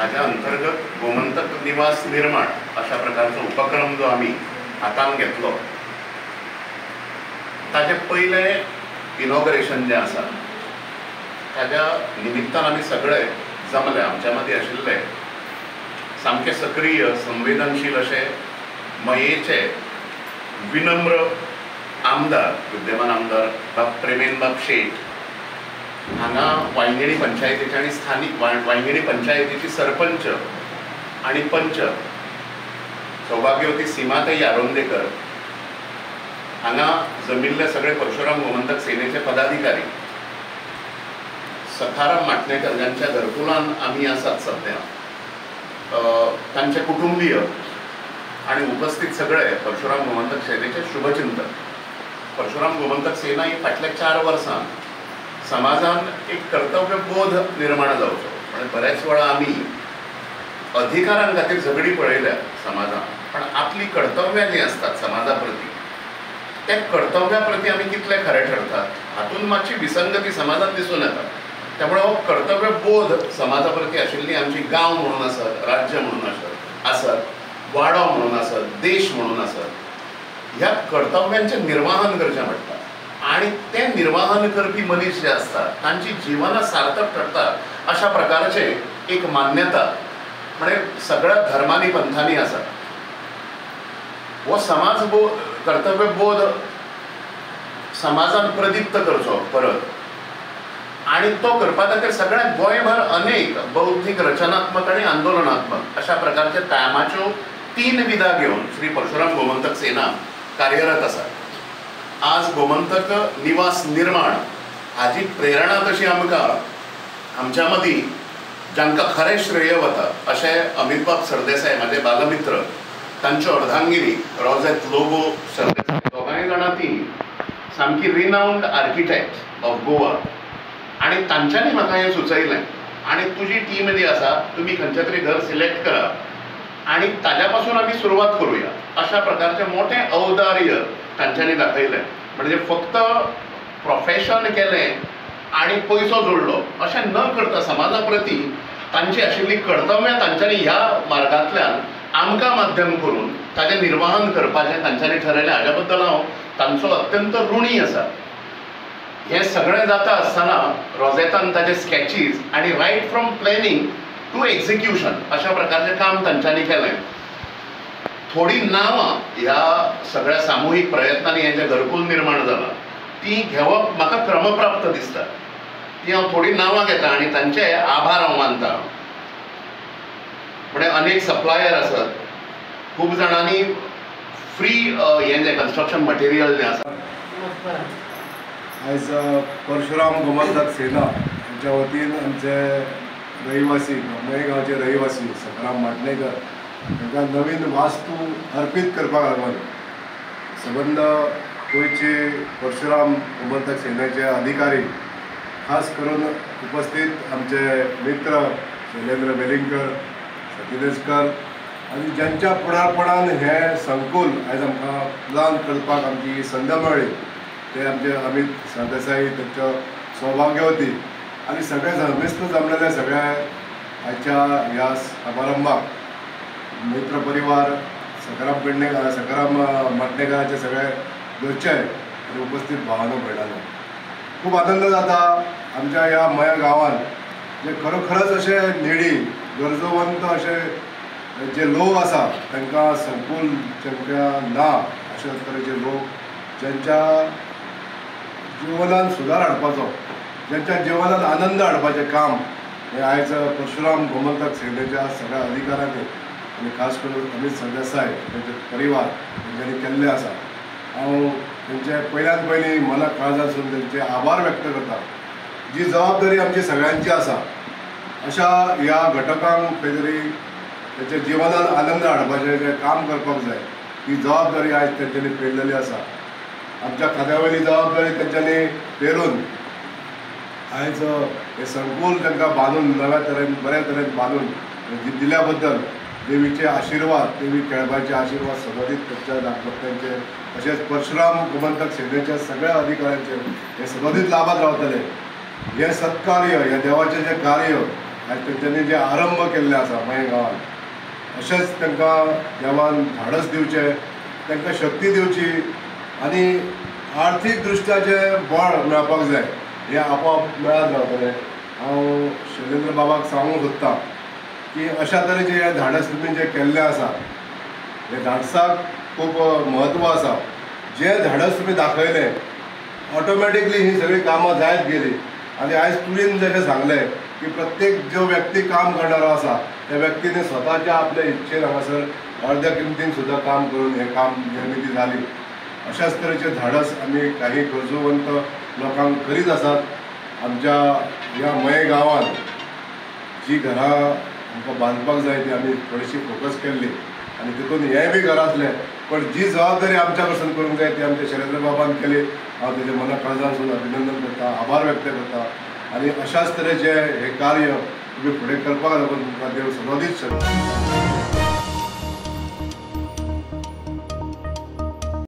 हाच्या अंतर्गत गोमंतक निवास निर्माण अशा प्रकारचो उपक्रम जो आम्ही हातान घेतलो ताचे पयले इनॉग्रेशन जे आसा ताज्या निमित्तान आमी सगळे जमले, आमच्या मदीं आशिल्ले सामके सक्रीय संवेदनशील अशे मयेचे विनम्र आमदार, विद्यमान आमदार प्रेमेनबाब शेट हांगा वांयगणी पंचायतीचे आनी स्थानीक वांयगणी पंचायतीची सरपंच आनी पंच सौभाग्यवती सीमाताई आरोंदेकर हांगा जमिल्ले सगळे परशुराम गोमंतक सेनेचे पदाधिकारी, सखाराम माटणेकर ज्यांच्या घरकुलान आमी आसात सध्या, तांचे कुटुंबीय आणि उपस्थित सगळे परशुराम गोमंतक सेनेचे शुभचिंतक. परशुराम गोमंतक सेना ही फाटल्या 4 वर्सां समाजान एक कर्तव्यबोध निर्माण जावचो. म्हणजे बऱ्याच वेळा आमी अधिकारां खातीर झगडी पळयल्या समाजान, पण आपली कर्तव्यां जी असतात समाजा प्रती त्या कर्तव्या प्रती आमी कितले खरे ठरतात हातून मातशी विसंगती समाजात दिसून येता. त्यामुळे हो कर्तव्यबोध समाजा प्रती आशिल्ली आमची गांव म्हणून आसत, राज्य म्हणून आसत, वाडो म्हणून आसत, देश म्हणून आसत, ह्या कर्तव्यांचें निर्वाहन करचें पडटा. आणि ते निर्वाहन करपी मनीस जे असतात तांची जिवनां सार्थक ठरतात अशा प्रकारचे एक मान्यता म्हणजे सगळ्या धर्मांनी पंथांनी आसा. हो समाज कर्तव्यबोध समाजान प्रदीप्त करचो परत, आणि तो करपा खातीर सगळ्या गोंयभर अनेक बौद्धीक रचनात्मक आणि आंदोलनात्मक अशा प्रकारच्या कामाच्यो 3 विधा घेऊन श्री परशुराम गोमंतक सेना कार्यरत आसा. आज गोमंतक निवास निर्माण हाची प्रेरणा तशी आमकां आमच्या मदीं जांकां खरें श्रेय वता अशे अमितबाब सरदेसाय म्हाजे बालमित्र, तांच्यो अर्धांगिनी रोजेत लोबो सरदेसाय, दोगांय जाणां ती सामकी रिनाउंड आर्किटेक्ट ऑफ गोवा, आणि तांच्यांनी म्हाका हें सुचयलें आणि तुजी टीम जी आसा तुमी खंयचें तरी घर सिलेक्ट करा आणि ताज्या पासून आमी सुरवात करूया अशा प्रकारचे मोठे औदार्य तांच्यांनी दाखयलें. म्हणजे फक्त प्रोफेशन केलें आणि पयसो जोडलो अशें न करता समाजा प्रती तांची आशिल्ली कर्तव्यां तांच्यांनी ह्या मार्गांतल्यान आमकां माध्यम करून ताजें निर्वाहन करपाचें तांच्यांनी ठरयलें. हाज्या बद्दल हांव तांचो अत्यंत ऋणी आसा. हें सगळें जाता आसतना रोजेतान ताजे स्केचीस आणि right from planning to execution अशा प्रकारचें काम तांच्यांनी केलें. थोडी नांवां ह्या सगळ्या सामुहीक प्रयत्नांनी हें जें घरकुल निर्माण जालां ती घेवप म्हाका क्रमप्राप्त दिसता. ती हांव थोडी नांवां घेता आणि तांचे आभार हांव मानता. म्हणजे अनेक सप्लायर आसात, खूब जाणांनी फ्री हें जें कन्स्ट्रक्शन मटेरियल जें आसा. आयज परशुराम गोमंतक सेना हांच्या वतीन आमचे रहिवासी मुंबई गांवचे रहिवासी सखाराम माटणेकर तांकां नवीन वास्तू अर्पीत करपाक लागून सबंद गोंयचे परशुराम गोमंतक सेनेचे अधिकारी, खास करून उपस्थित आमचे मित्र शैलेंद्र वेलिंगकर, सतीनेशकर आनी ज्यांच्या फुडारपणान हें संकूल आयज आमकां उदान करपाक आमची संद मेळ्ळी ते आमचे अमित सरदेसाई, त्यांच्या सौभाग्यवती आणि सगळे धर्मिस्थ जमलेले सगळ्या आजच्या ह्या समारंभाक मित्र परिवार, सखाराम माटणेकरांचे सगळे घरचे आणि उपस्थित भावांनो भयणांनो, खूब आनंद जाता आमच्या ह्या मया गांवांत जे खरोखरच अशे नेडी गरजवंत अशे जे लोक आसा तांकां संकूल जेंका ना अशे तरेचे लोक ज्यांच्या जिवनान सुदार हाडपाचो, ज्यांच्या जिवनात आनंद हाडपाचें काम हे आयज परशुराम गोमंतक सेनेच्या सगळ्या अधिकाऱ्यांनी आणि खास करून अमित सरदेसाय त्यांचे परिवार तेंच्यांनी केल्ले आसा. हांव तेंचे पयल्यान पयलीं मनाक काळजासून तेंचे आभार व्यक्त करता. जी जबाबदारी आमची सगळ्यांची आसा अशा ह्या घटकांक खंय तरी तेंच्या जिवनान आनंद हाडपाचें जें काम करपाक जाय ही जबाबदारी आयज तेंच्यांनी पेललेली आसा. आमच्या खांद्यावयली जबाबदारी तेंच्यांनी पेरून आयज हे संकूल तांकां बांदून नव्या तरेन बऱ्या तरेन बांदून दिल्या बद्दल देवीचे आशिर्वाद, देवी केळबाचे आशिर्वाद सदोदीत त्यांच्या दाम्पत्यांचे तशेंच परशुराम गोमंतक सेनेच्या सगळ्या अधिकाऱ्यांचे हे सदोदीत लाभात रावतले. हे सत्कार्य, हे देवाचें जें कार्य आयज तेंच्यांनी जे आरंभ केल्ले आसा मये गांवांत अशेंच तांकां देवान धाडस दिवचें, तांकां शक्ती दिवची आनी आर्थीक दृश्ट्या जे बळ मेळपाक जाय हें आपोआप मेळत रावतलें. हांव शैलेंद्र बाबाक सांगूंक सोदतां की अशा तरेचे हे धाडस तुमी जे केल्लें आसा हे धाडसाक खूब म्हत्व आसा. जे धाडस तुमी दाखयलें ऑटोमॅटिकली ही सगळीं कामां जायत गेली आनी आयज तुवें जशें सांगलें की प्रत्येक जो व्यक्ती काम करणारो आसा त्या व्यक्तीने स्वताच्या आपल्या इच्छेन हांगासर अर्द्या किमतीन सुद्दां काम करून हें काम निर्मिती जाली. अशाच तरेचे धाडस आमी काही गरजूवंत लोकांक करीत आसात. आमच्या ह्या मये गांवांत जी घरां आमकां बांदपाक जाय ती आमी थोडीशी फोकस केल्ली आनी तितून हेंय बी घर आसलें, पण जी जबाबदारी आमच्या कडसून करूंक जाय ती आमच्या शैलेंद्र बाबान केली. हांव तेजे मना काळजांसून अभिनंदन करता, आभार व्यक्त करता आनी अशाच तरेचे हे कार्य तुम्ही फुडें करपाक लागून तुमकां देव सदांच